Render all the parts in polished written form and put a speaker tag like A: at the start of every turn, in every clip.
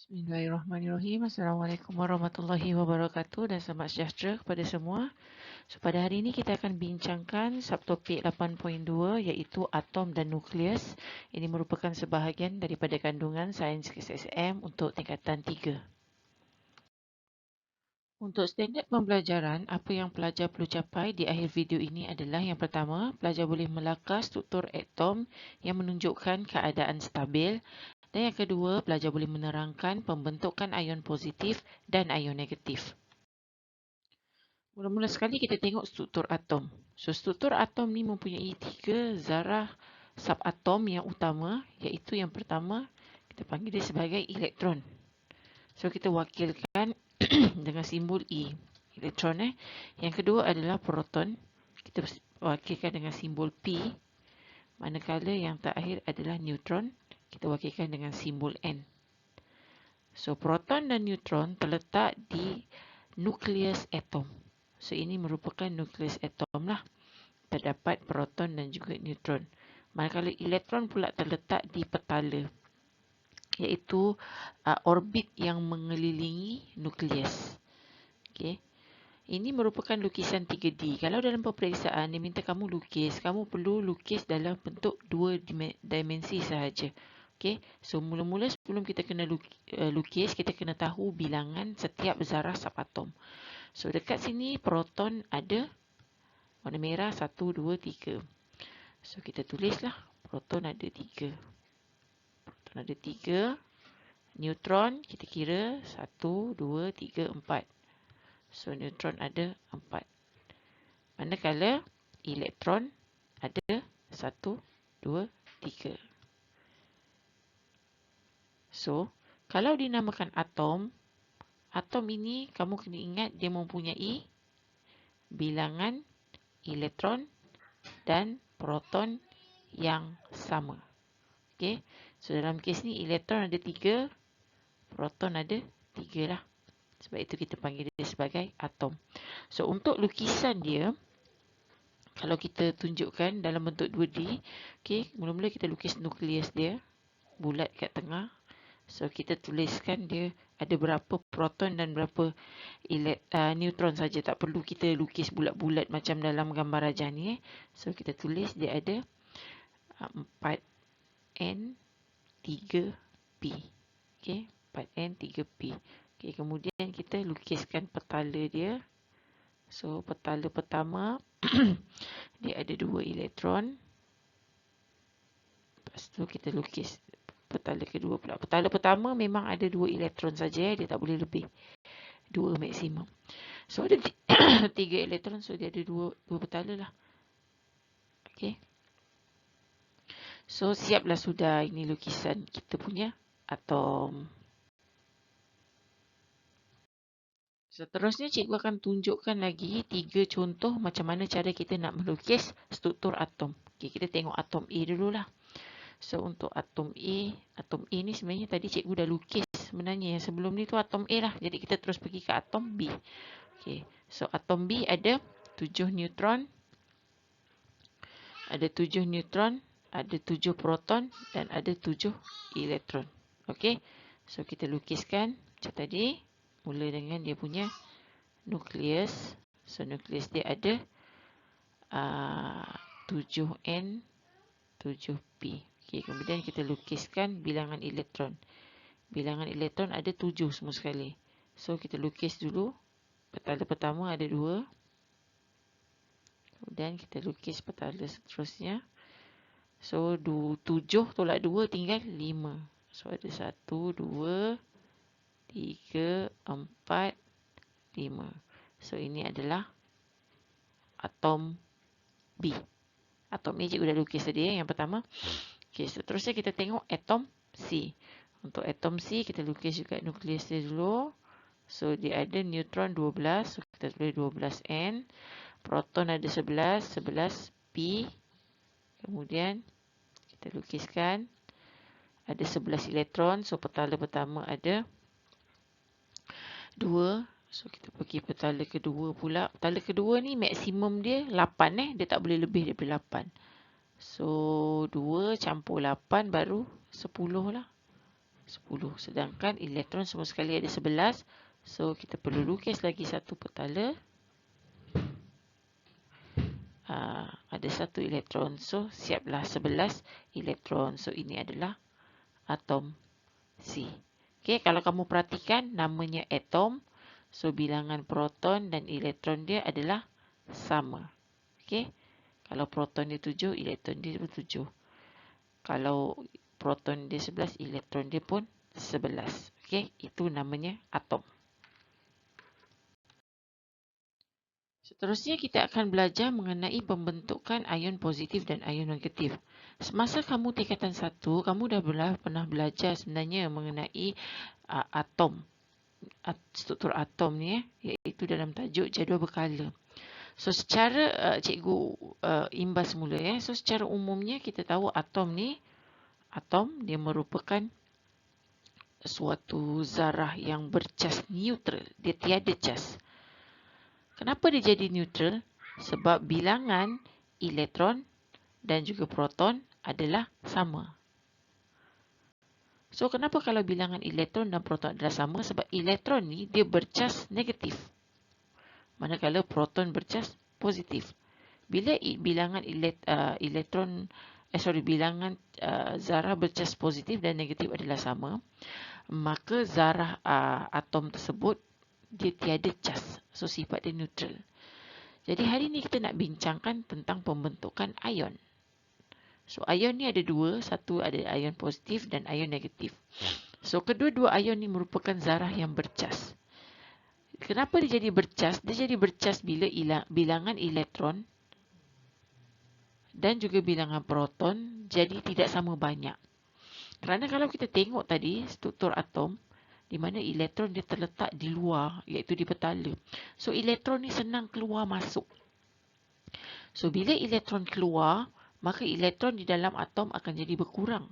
A: Bismillahirrahmanirrahim. Assalamualaikum warahmatullahi wabarakatuh dan selamat sejahtera kepada semua. So, pada hari ini kita akan bincangkan subtopik 8.2 iaitu atom dan nukleus. Ini merupakan sebahagian daripada kandungan sains SSM untuk tingkatan 3. Untuk standard pembelajaran, apa yang pelajar perlu capai di akhir video ini adalah yang pertama, pelajar boleh melakar struktur atom yang menunjukkan keadaan stabil. Dan yang kedua, pelajar boleh menerangkan pembentukan ion positif dan ion negatif. Mula-mula sekali kita tengok struktur atom. So, struktur atom ni mempunyai 3 zarah subatom yang utama, iaitu yang pertama, kita panggil dia sebagai elektron. So, kita wakilkan dengan simbol E, elektron. Yang kedua adalah proton, kita wakilkan dengan simbol P. Manakala yang terakhir adalah neutron, kita wakilkan dengan simbol N. So, proton dan neutron terletak di nukleus atom. So, ini merupakan nukleus atom lah. Terdapat proton dan juga neutron. Manakala elektron pula terletak di petala, iaitu orbit yang mengelilingi nukleus. Okay. Ini merupakan lukisan 3D. Kalau dalam peperiksaan dia minta kamu lukis, kamu perlu lukis dalam bentuk 2 dimensi sahaja. Okay. So, mula-mula sebelum kita kena lukis, kita kena tahu bilangan setiap zarah subatom. So, dekat sini proton ada warna merah 1, 2, 3. So, kita tulislah proton ada 3. Proton ada 3. Neutron kita kira 1, 2, 3, 4. So, neutron ada 4. Manakala elektron ada 1, 2, 3. So, kalau dinamakan atom, atom ini kamu kena ingat dia mempunyai bilangan elektron dan proton yang sama. Okey. So, dalam kes ni elektron ada 3, proton ada 3 lah. Sebab itu kita panggil dia sebagai atom. So, untuk lukisan dia, kalau kita tunjukkan dalam bentuk 2D, okey, mula-mula kita lukis nukleus dia, bulat kat tengah. So, kita tuliskan dia ada berapa proton dan berapa neutron saja. Tak perlu kita lukis bulat-bulat macam dalam gambar rajah ni. So, kita tulis dia ada 4N 3P. Okay, 4N 3P. Okay, kemudian kita lukiskan petala dia. So, petala pertama dia ada 2 elektron. Lepas tu kita lukis petala kedua pula. Petala pertama memang ada 2 elektron saja, dia tak boleh lebih. 2 maksimum. So, ada 3 elektron, so dia ada 2 petala lah. Okay. So, siaplah sudah ini lukisan kita punya atom. Seterusnya, cikgu akan tunjukkan lagi 3 contoh macam mana cara kita nak melukis struktur atom. Okay, kita tengok atom A dululah. So, untuk atom A ni sebenarnya tadi cikgu dah lukis sebenarnya. Yang sebelum ni tu atom A lah. Jadi, kita terus pergi ke atom B. Okay. So, atom B ada 7 neutron. Ada 7 neutron. Ada 7 proton. Dan ada 7 elektron. Okay. So, kita lukiskan macam tadi. Mula dengan dia punya nukleus. So, nukleus dia ada 7N, 7P. Okay, kemudian kita lukiskan bilangan elektron. Bilangan elektron ada 7 semua sekali. So, kita lukis dulu. Petala pertama ada 2. Kemudian kita lukis petala seterusnya. So, 7 tolak 2 tinggal 5. So, ada 1, 2, 3, 4, 5. So, ini adalah atom B. Atom A cikgu dah lukis tadi yang pertama. Okay, seterusnya kita tengok atom C. Untuk atom C, kita lukis juga nukleus dia dulu. So, dia ada neutron 12. So, kita tulis 12N. Proton ada 11. 11P. Kemudian, kita lukiskan. Ada 11 elektron. So, petala pertama ada 2. So, kita pergi petala kedua pula. Petala kedua ni maksimum dia 8. Dia tak boleh lebih daripada 8. So, 2 campur 8 baru 10 lah. 10. Sedangkan elektron semua sekali ada 11. So, kita perlu lukis lagi satu petala. Ada satu elektron. So, siaplah 11 elektron. So, ini adalah atom C. Okay, kalau kamu perhatikan namanya atom. So, bilangan proton dan elektron dia adalah sama. Okay. Kalau proton dia 7, elektron dia pun 7. Kalau proton dia 11, elektron dia pun 11. Okay, itu namanya atom. Seterusnya kita akan belajar mengenai pembentukan ion positif dan ion negatif. Semasa kamu tingkatan 1, kamu dah pernah belajar sebenarnya mengenai atom. Struktur atom ni, iaitu dalam tajuk jadual berkala. So, secara cikgu imbas semula. So, secara umumnya kita tahu atom ni, atom dia merupakan suatu zarah yang bercas neutral. Dia tiada cas. Kenapa dia jadi neutral? Sebab bilangan elektron dan juga proton adalah sama. So, kenapa kalau bilangan elektron dan proton adalah sama? Sebab elektron ni dia bercas negatif. Manakala proton bercas positif. Bila bilangan bilangan zarah bercas positif dan negatif adalah sama, maka zarah atom tersebut dia tiada cas. So, sifat dia neutral. Jadi, hari ini kita nak bincangkan tentang pembentukan ion. So, ion ni ada dua. Satu ada ion positif dan ion negatif. So, kedua-dua ion ni merupakan zarah yang bercas. Kenapa dia jadi bercas? Dia jadi bercas bila bilangan elektron dan juga bilangan proton jadi tidak sama banyak. Kerana kalau kita tengok tadi struktur atom, di mana elektron dia terletak di luar, iaitu di petala. So, elektron ni senang keluar masuk. So, bila elektron keluar, maka elektron di dalam atom akan jadi berkurang.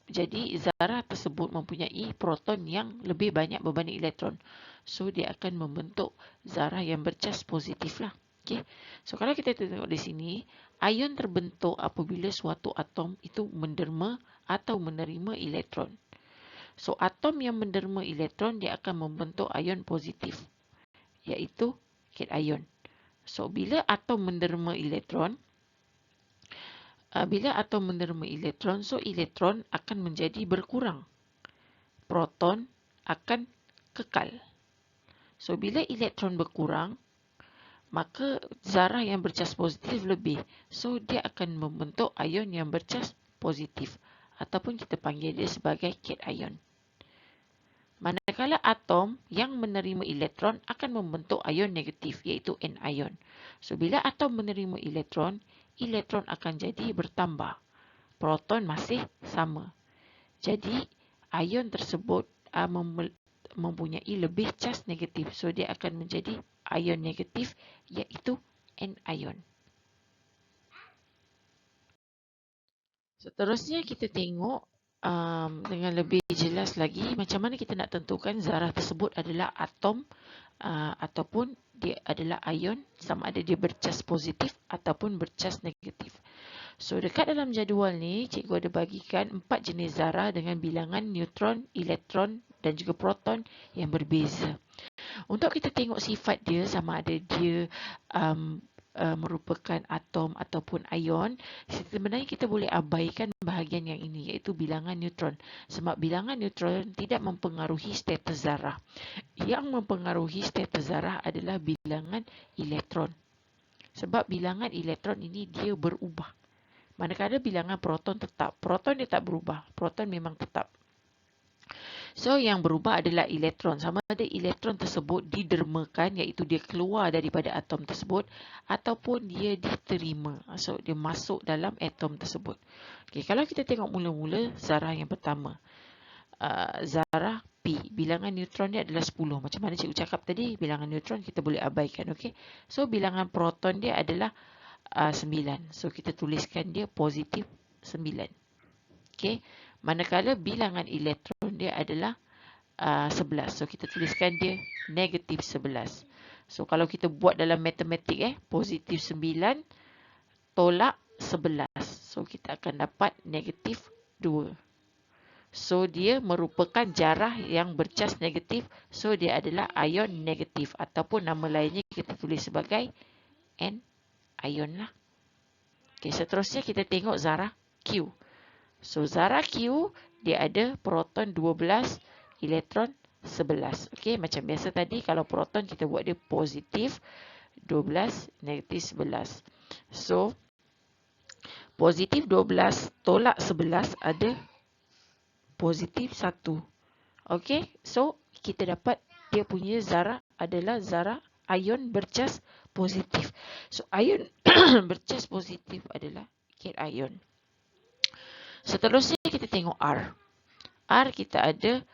A: Jadi zarah tersebut mempunyai proton yang lebih banyak berbanding elektron. So, dia akan membentuk zarah yang bercas positif lah. Okay. So, kalau kita tengok di sini, ion terbentuk apabila suatu atom itu menderma atau menerima elektron. So, atom yang menderma elektron, dia akan membentuk ion positif, iaitu cation. So, bila atom menderma elektron, so elektron akan menjadi berkurang. Proton akan kekal. So, bila elektron berkurang, maka zarah yang bercas positif lebih. So, dia akan membentuk ion yang bercas positif. Ataupun kita panggil dia sebagai cation. Manakala atom yang menerima elektron akan membentuk ion negatif, iaitu anion. So, bila atom menerima elektron akan jadi bertambah. Proton masih sama. Jadi, ion tersebut mempunyai lebih cas negatif. So, dia akan menjadi ion negatif, iaitu anion. Seterusnya kita tengok dengan lebih jelas lagi macam mana kita nak tentukan zarah tersebut adalah atom ataupun dia adalah ion, sama ada dia bercas positif ataupun bercas negatif. So, dekat dalam jadual ni, cikgu ada bagikan 4 jenis zarah dengan bilangan neutron, elektron dan juga proton yang berbeza. Untuk kita tengok sifat dia, sama ada dia merupakan atom ataupun ion, sebenarnya kita boleh abaikan bahagian yang ini, iaitu bilangan neutron. Sebab bilangan neutron tidak mempengaruhi status zarah. Yang mempengaruhi status zarah adalah bilangan elektron. Sebab bilangan elektron ini dia berubah. Manakala bilangan proton tetap. Proton dia tak berubah. Proton memang tetap. So, yang berubah adalah elektron. Sama ada elektron tersebut didermakan, iaitu dia keluar daripada atom tersebut, ataupun dia diterima. So, dia masuk dalam atom tersebut. Okay, kalau kita tengok mula-mula zarah yang pertama. Zarah P. Bilangan neutron dia adalah 10. Macam mana cikgu cakap tadi, bilangan neutron kita boleh abaikan. Okay? So, bilangan proton dia adalah 9. So, kita tuliskan dia positif 9. Okay? Manakala bilangan elektron dia adalah 11. So, kita tuliskan dia negatif 11. So, kalau kita buat dalam matematik, positif 9 tolak 11. So, kita akan dapat negatif 2. So, dia merupakan jarah yang bercas negatif. So, dia adalah ion negatif. Ataupun nama lainnya kita tulis sebagai anion lah. Okay, seterusnya kita tengok zarah Q. So, zarah Q, dia ada proton 12, elektron 11. Okay, macam biasa tadi, kalau proton kita buat dia positif 12, negatif 11. So, positif 12 tolak 11 ada positif 1. Okay, so kita dapat dia punya zarah adalah zarah ion bercas positif. So, ion bercas positif adalah cation. Seterusnya kita tengok R. R kita ada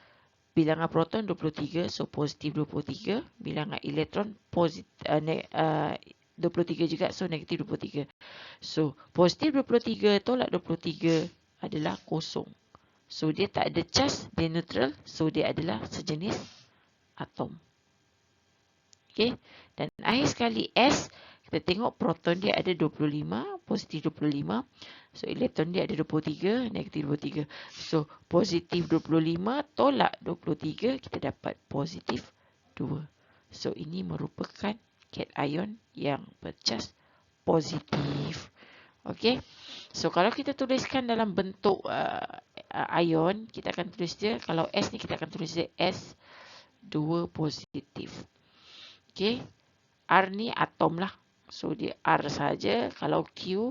A: bilangan proton 23, so positif 23. Bilangan elektron positif 23 juga, so negatif 23. So, positif 23 tolak 23 adalah kosong. So, dia tak ada charge, dia neutral. So, dia adalah sejenis atom. Okay. Dan akhir sekali S, kita tengok proton dia ada 25, positif 25. So, elektron dia ada 23, negatif 23. So, positif 25 tolak 23, kita dapat positif 2. So, ini merupakan cation yang bercas positif. Okay. So, kalau kita tuliskan dalam bentuk ion, kita akan tulis dia, kalau S ni kita akan tulis dia S2 positif. Okay. R ni atom lah. So, dia R saja. Kalau Q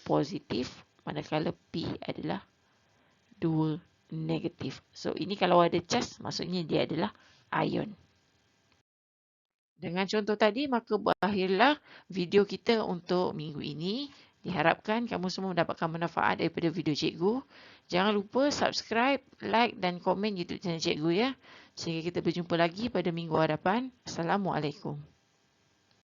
A: positif. Manakala P adalah 2 negatif. So, ini kalau ada charge, maksudnya dia adalah ion. Dengan contoh tadi, maka berakhirlah video kita untuk minggu ini. Diharapkan kamu semua mendapatkan manfaat daripada video cikgu. Jangan lupa subscribe, like dan komen YouTube channel cikgu ya. Sehingga kita berjumpa lagi pada minggu hadapan. Assalamualaikum.